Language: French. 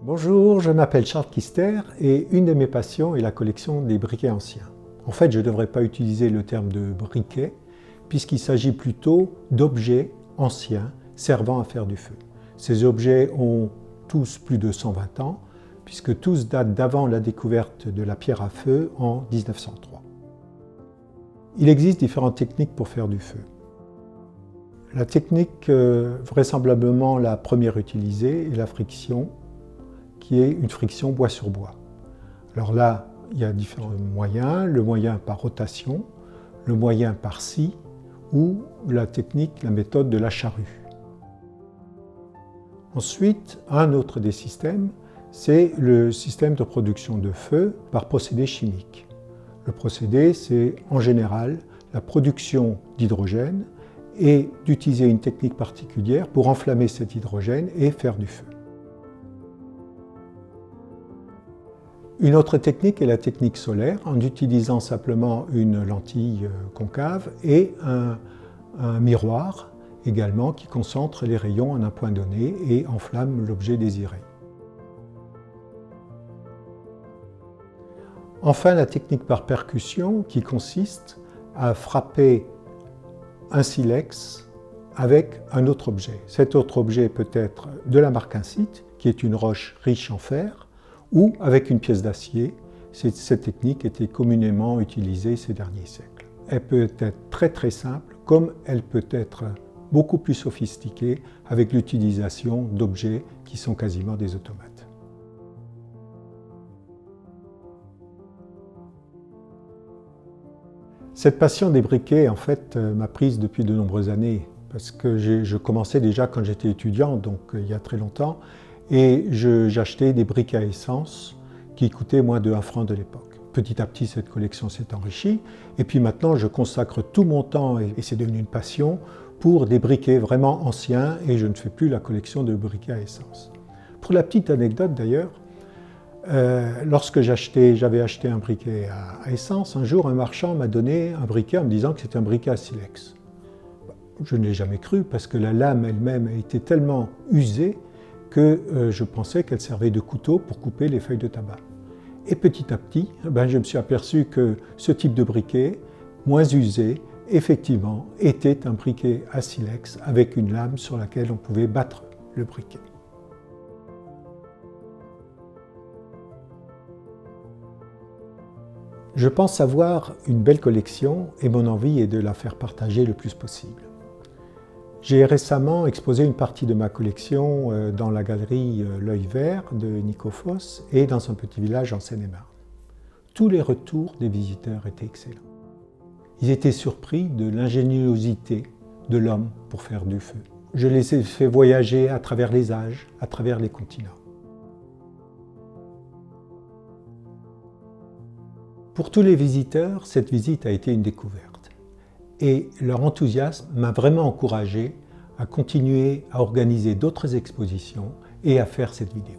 Bonjour, je m'appelle Charles Kister et une de mes passions est la collection des briquets anciens. En fait, je ne devrais pas utiliser le terme de briquet puisqu'il s'agit plutôt d'objets anciens servant à faire du feu. Ces objets ont tous plus de 120 ans puisque tous datent d'avant la découverte de la pierre à feu en 1903. Il existe différentes techniques pour faire du feu. La technique vraisemblablement la première utilisée est la friction, qui est une friction bois sur bois. Alors là, il y a différents moyens, le moyen par rotation, le moyen par scie ou la technique, la méthode de la charrue. Ensuite, un autre des systèmes, c'est le système de production de feu par procédé chimique. Le procédé, c'est en général la production d'hydrogène et d'utiliser une technique particulière pour enflammer cet hydrogène et faire du feu. Une autre technique est la technique solaire, en utilisant simplement une lentille concave et un miroir également qui concentre les rayons en un point donné et enflamme l'objet désiré. Enfin, la technique par percussion qui consiste à frapper un silex avec un autre objet. Cet autre objet peut être de la marcassite, qui est une roche riche en fer, ou avec une pièce d'acier. Cette technique était communément utilisée ces derniers siècles. Elle peut être très simple, comme elle peut être beaucoup plus sophistiquée avec l'utilisation d'objets qui sont quasiment des automates. Cette passion des briquets, en fait, m'a prise depuis de nombreuses années, parce que je commençais déjà quand j'étais étudiant, donc il y a très longtemps, et j'achetais des briquets à essence qui coûtaient moins de 1 franc de l'époque. Petit à petit, cette collection s'est enrichie, et puis maintenant, je consacre tout mon temps, et c'est devenu une passion, pour des briquets vraiment anciens, et je ne fais plus la collection de briquets à essence. Pour la petite anecdote d'ailleurs, lorsque j'avais acheté un briquet à essence, un jour un marchand m'a donné un briquet en me disant que c'était un briquet à silex. Je ne l'ai jamais cru parce que la lame elle-même était tellement usée que je pensais qu'elle servait de couteau pour couper les feuilles de tabac. Et petit à petit, je me suis aperçu que ce type de briquet, moins usé, effectivement, était un briquet à silex avec une lame sur laquelle on pouvait battre le briquet. Je pense avoir une belle collection et mon envie est de la faire partager le plus possible. J'ai récemment exposé une partie de ma collection dans la galerie L'Œil Vert de Nico Foss et dans un petit village en Seine-et-Marne. Tous les retours des visiteurs étaient excellents. Ils étaient surpris de l'ingéniosité de l'homme pour faire du feu. Je les ai fait voyager à travers les âges, à travers les continents. Pour tous les visiteurs, cette visite a été une découverte. Et leur enthousiasme m'a vraiment encouragé à continuer à organiser d'autres expositions et à faire cette vidéo.